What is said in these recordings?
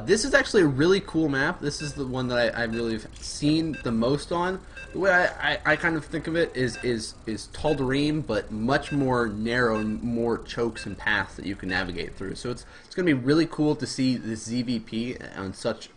This is actually a really cool map. This is the one that I really have seen the most on. The way I kind of think of it is Tal'Darim, but much more narrow and more chokes and paths that you can navigate through. So it's going to be really cool to see this ZvP on such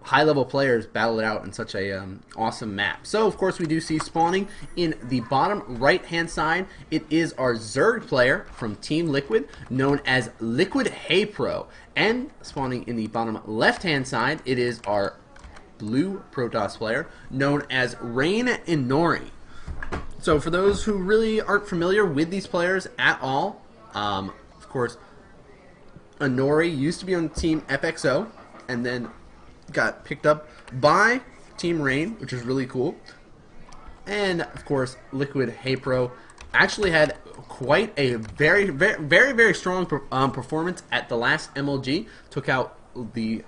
high-level players battle it out in such a awesome map. So, of course, we do see spawning in the bottom right-hand side. It is our Zerg player from Team Liquid, known as LiquidHayprO. And spawning in the bottom left-hand side, it is our blue Protoss player, known as RGNinori. So, for those who really aren't familiar with these players at all, of course, Inori used to be on Team FXO, and then got picked up by Team Rain, which is really cool. And of course, LiquidHayprO actually had quite a very strong performance at the last MLG. Took out the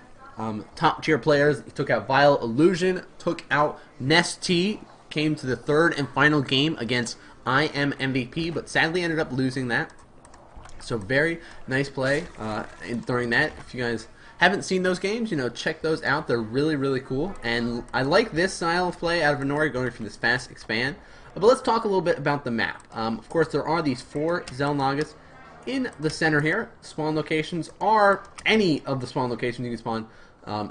top tier players. He took out Vile Illusion, took out Nest T, came to the third and final game against I Am MVP, but sadly ended up losing that. So very nice play during that. If you guys haven't seen those games, you know, check those out. They're really cool, and I like this style of play out of Inori, going from this fast expand. But let's talk a little bit about the map. Of course, there are these 4 Xel'Nagas in the center here. Spawn locations are any of the spawn locations. You can spawn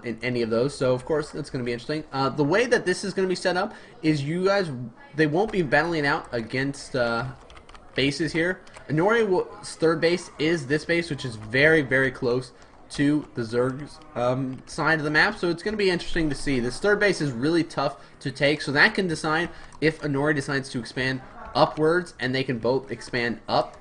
in any of those, so of course that's going to be interesting. The way that this is going to be set up is they won't be battling out against bases here. Inori's third base is this base, which is very close to the Zerg's side of the map, so it's going to be interesting to see. This third base is really tough to take, so that can decide if Inori decides to expand upwards, and they can both expand up.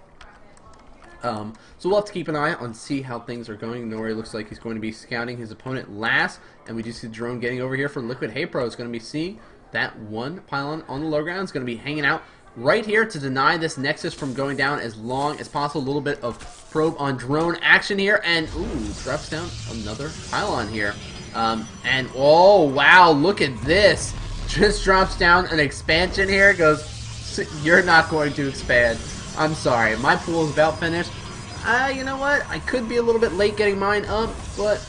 So we'll have to keep an eye on see how things are going. Inori looks like he's going to be scouting his opponent last, and we do see the drone getting over here for LiquidHayprO. Is going to be seeing that one pylon on the low ground. It's going to be hanging out right here to deny this Nexus from going down as long as possible. A little bit of probe on drone action here, and ooh, drops down another pylon here. And oh wow, look at this. Just drops down an expansion here. Goes, you're not going to expand. I'm sorry, my pool is about finished. You know what? I could be a little bit late getting mine up, but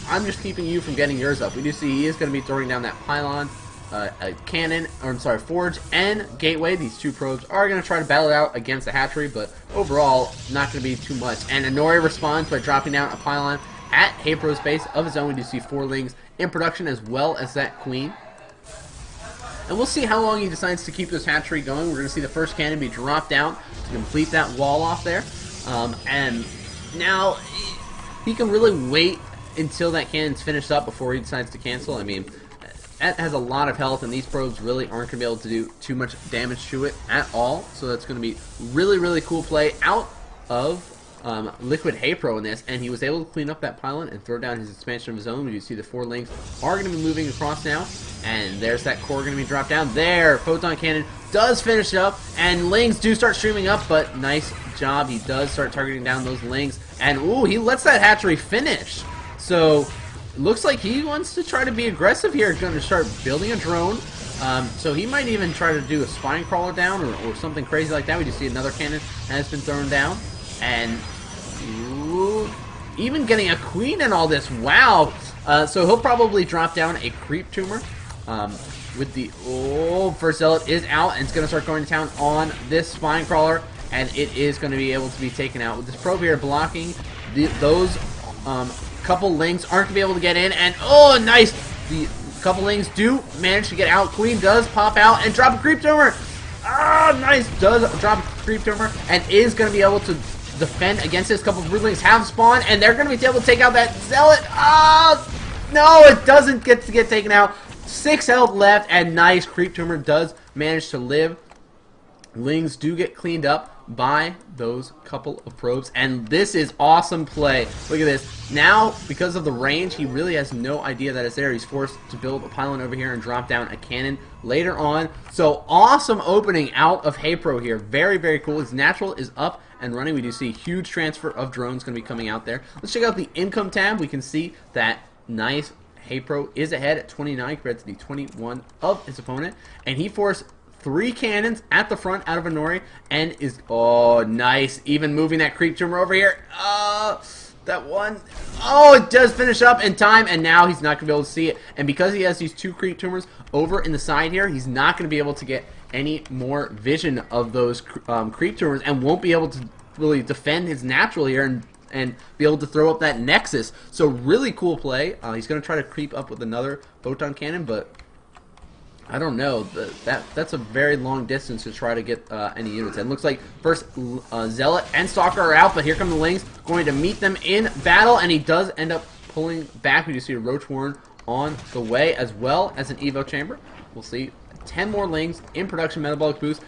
I'm just keeping you from getting yours up. We do see he is going to be throwing down that pylon. A cannon, or I'm sorry, Forge and Gateway. These 2 probes are going to try to battle it out against the hatchery, but overall, not going to be too much. And Inori responds by dropping down a pylon at HayPro's base of his own. We do see 4 lings in production, as well as that queen. And we'll see how long he decides to keep this hatchery going. We're going to see the first cannon be dropped down to complete that wall off there. And now he can really wait until that cannon's finished up before he decides to cancel. I mean, that has a lot of health, and these probes really aren't going to be able to do too much damage to it at all. So that's going to be really cool play out of LiquidHayprO in this, and he was able to clean up that pylon and throw down his expansion of his own. You see the 4 lings are going to be moving across now, and there's that core going to be dropped down. There, Photon Cannon does finish it up, and lings do start streaming up, but nice job. He does start targeting down those lings, and ooh, he lets that hatchery finish. So looks like he wants to try to be aggressive here. He's going to start building a drone. So he might even try to do a spine crawler down or something crazy like that. We just see another cannon has been thrown down. And ooh, even getting a queen and all this. Wow. So he'll probably drop down a creep tumor. With the first zealot is out, and it's going to start going to town on this spine crawler. And it is going to be able to be taken out. With this probe here blocking those couple lings aren't going to be able to get in, and oh, nice! The couple lings do manage to get out. Queen does pop out and drop a creep tumor. Ah, nice! Does drop a creep tumor and is going to be able to defend against this. Couple of broodlings have spawned, and they're going to be able to take out that zealot. Ah, no, it doesn't get taken out. 6 health left, and nice, creep tumor does manage to live. Lings do get cleaned up by those couple of probes, and this is awesome play. Look at this. Now, because of the range, he really has no idea that it's there. He's forced to build a pylon over here and drop down a cannon later on. So awesome opening out of HayPro here. Very cool. His natural is up and running. We do see huge transfer of drones going to be coming out there. Let's check out the income tab. We can see that nice HayPro is ahead at 29 compared to the 21 of his opponent, and he forced 3 cannons at the front out of Inori, and is, oh, nice, even moving that creep tumor over here. That one. Oh, it does finish up in time, and now he's not going to be able to see it. And because he has these 2 creep tumors over in the side here, he's not going to be able to get any more vision of those creep tumors and won't be able to really defend his natural here and be able to throw up that nexus. So really cool play. He's going to try to creep up with another photon cannon, but I don't know. That's a very long distance to try to get any units. And it looks like first Zealot and Stalker are out, but here come the Lings going to meet them in battle, and he does end up pulling back. We do see a Roach Warren on the way, as well as an Evo Chamber. We'll see 10 more Lings in production, metabolic boost.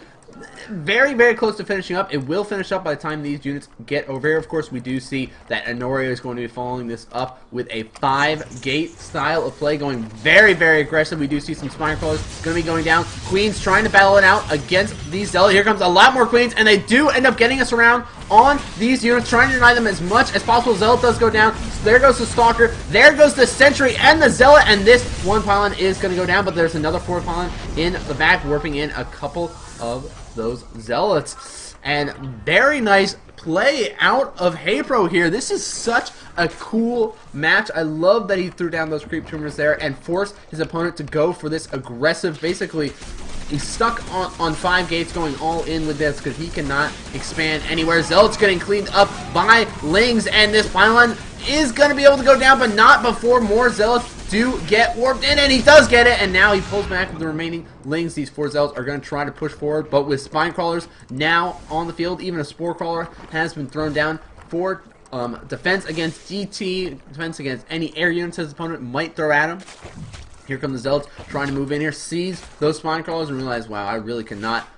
Very, very close to finishing up. It will finish up by the time these units get over here. Of course, we do see that NanMan is going to be following this up with a 5-gate style of play, going very, very aggressive. We do see some Spine Crawlers going to be going down. Queens trying to battle it out against these Zealots. Here comes a lot more Queens, and they do end up getting us around on these units, trying to deny them as much as possible. Zealot does go down. So there goes the Stalker. There goes the Sentry and the Zealot, and this one pylon is going to go down, but there's another 4 pylon in the back, warping in a couple of those Zealots. And very nice play out of HayprO here. This is such a cool match. I love that he threw down those creep tumors there and forced his opponent to go for this aggressive. Basically, he's stuck on 5 gates, going all in with this because he cannot expand anywhere. Zealot's getting cleaned up by Lings, and this pylon is going to be able to go down, but not before more Zealots do get warped in, and he does get it, and now he pulls back with the remaining Lings. These 4 Zealots are going to try to push forward, but with Spine Crawlers now on the field, even a Spore Crawler has been thrown down for defense against DT, defense against any air units his opponent might throw at him. Here come the Zealots trying to move in here, sees those Spine Crawlers and realize, wow, I really cannot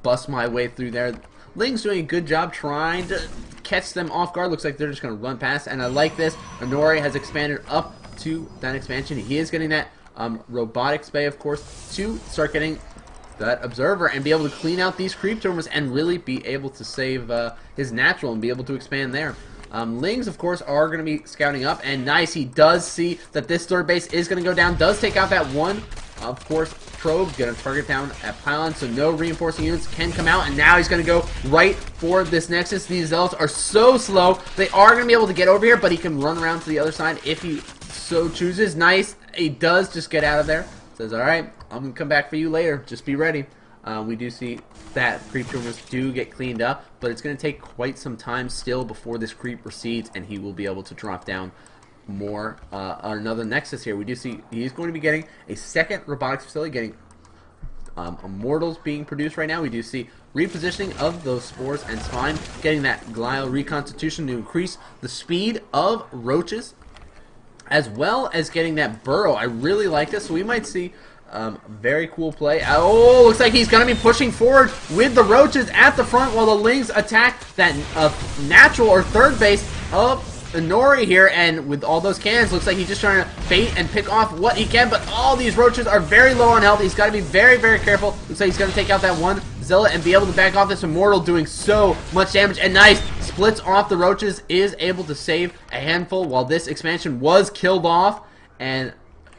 bust my way through there. Ling's doing a good job trying to catch them off guard. Looks like they're just going to run past, and I like this. NanMan has expanded up to that expansion. He is getting that robotics bay, of course, to start getting that observer and be able to clean out these creep tumors and really be able to save his natural and be able to expand there. Lings, of course, are going to be scouting up, and nice, he does see that this 3rd base is going to go down, does take out that one, of course, probe, going to target down at pylon, so no reinforcing units can come out, and now he's going to go right for this nexus. These Zealots are so slow, they are going to be able to get over here, but he can run around to the other side if he so chooses. Nice, he does just get out of there, says, alright, I'm going to come back for you later, just be ready. We do see that creep tumors do get cleaned up, but it's going to take quite some time still before this creep recedes, and he will be able to drop down more another nexus here. We do see he's going to be getting a 2nd robotics facility, getting immortals being produced right now. We do see repositioning of those spores and spine, getting that glial reconstitution to increase the speed of roaches, as well as getting that burrow. I really like this, so we might see very cool play. Oh, looks like he's going to be pushing forward with the roaches at the front while the Lings attack that natural or 3rd base of NanMan here, and with all those cannons, looks like he's just trying to bait and pick off what he can, but all these roaches are very low on health. He's got to be very, very careful. Looks like he's going to take out that one Zealot and be able to back off this Immortal, doing so much damage, and nice, splits off the roaches, is able to save a handful while this expansion was killed off, and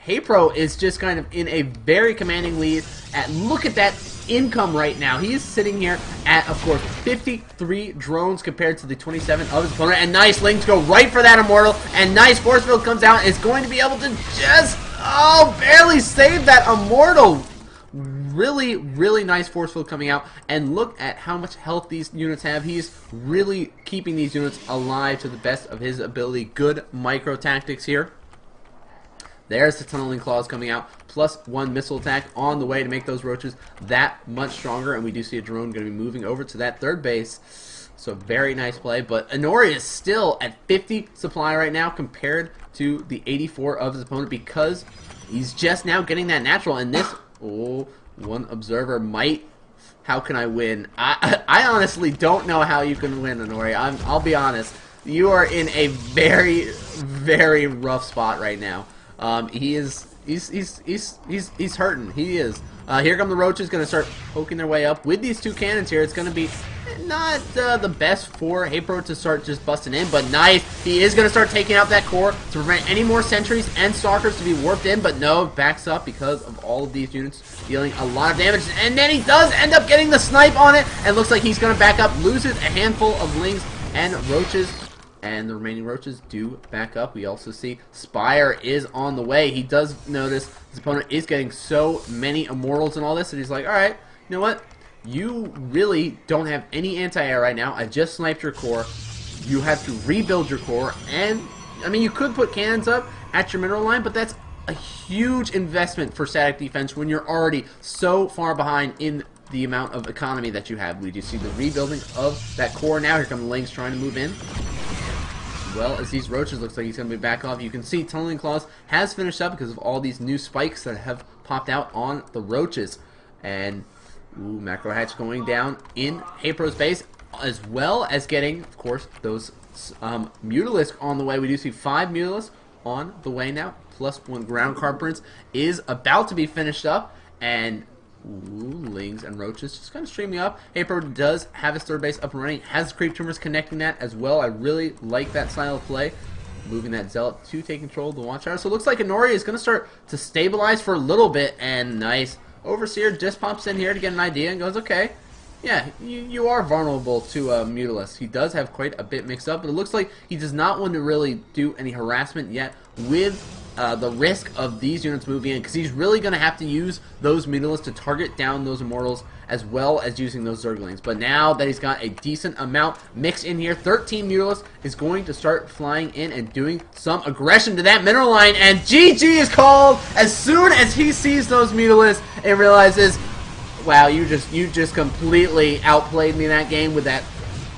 HayprO is just kind of in a very commanding lead. Look at that income right now. He is sitting here at, of course, 53 drones compared to the 27 of his opponent. And nice, Lings go right for that Immortal. And nice, Force Field comes out and is going to be able to just, barely save that Immortal. Really, really nice Force Field coming out. And look at how much health these units have. He's really keeping these units alive to the best of his ability. Good micro tactics here. There's the Tunneling Claws coming out, plus 1 missile attack on the way to make those roaches that much stronger. And we do see a drone going to be moving over to that 3rd base. So very nice play. But NanMan is still at 50 supply right now compared to the 84 of his opponent, because he's just now getting that natural. And this, one observer might. How can I win? I honestly don't know how you can win, NanMan. I'll be honest. You are in a very, very rough spot right now. He's hurting. He is. Here come the roaches, going to start poking their way up with these 2 cannons here. It's going to be not the best for HayprO to start just busting in, but nice. He is going to start taking out that core to prevent any more sentries and stalkers to be warped in, but no, backs up because of all of these units dealing a lot of damage. And then he does end up getting the snipe on it, and looks like he's going to back up, loses a handful of Lings and roaches. and the remaining roaches do back up. We also see Spire is on the way. He does notice his opponent is getting so many immortals and all this, and he's like, alright, you know what? You really don't have any anti-air right now. I just sniped your core. You have to rebuild your core, and, I mean, you could put cannons up at your mineral line, but that's a huge investment for static defense when you're already so far behind in the amount of economy that you have. We do see the rebuilding of that core now. Here come the Lynx trying to move in. As well as these roaches, looks like he's going to be back off. You can see Tunneling Claws has finished up because of all these new spikes that have popped out on the roaches. And, ooh, Macro Hatch going down in HayPro's base, as well as getting, of course, those Mutalisks on the way. We do see 5 Mutalisks on the way now, plus 1 Ground Card Prince is about to be finished up, and Lings and Roaches just kind of streaming up. HayPro does have his third base up and running, has Creep Tumors connecting that as well. I really like that style of play, moving that Zealot to take control of the Watchtower. So it looks like Inori is going to start to stabilize for a little bit, and nice. Overseer just pops in here to get an idea and goes, okay, yeah, you are vulnerable to Mutalisk. He does have quite a bit mixed up, but it looks like he does not want to really do any harassment yet with the risk of these units moving in, because he's really going to have to use those Mutalisks to target down those Immortals as well as using those Zerglings. But now that he's got a decent amount mixed in here, 13 Mutalisks is going to start flying in and doing some aggression to that mineral line, and GG is called as soon as he sees those Mutalisks and realizes, wow, you just completely outplayed me in that game with that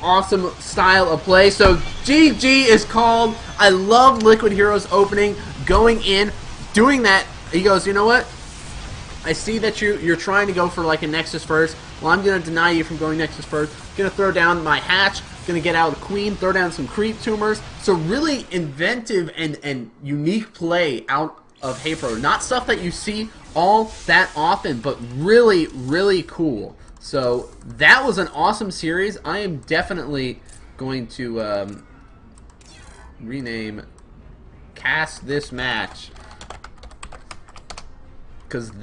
awesome style of play. So GG is called. I love Liquid Heroes opening, going in, doing that. He goes, you know what? I see that you're trying to go for like a Nexus first. Well, I'm going to deny you from going Nexus first. Going to throw down my Hatch. Going to get out the Queen. Throw down some Creep Tumors. So really inventive and unique play out of HayPro. Not stuff that you see all that often, but really, really cool. So that was an awesome series. I am definitely going to rename Cast This Match, because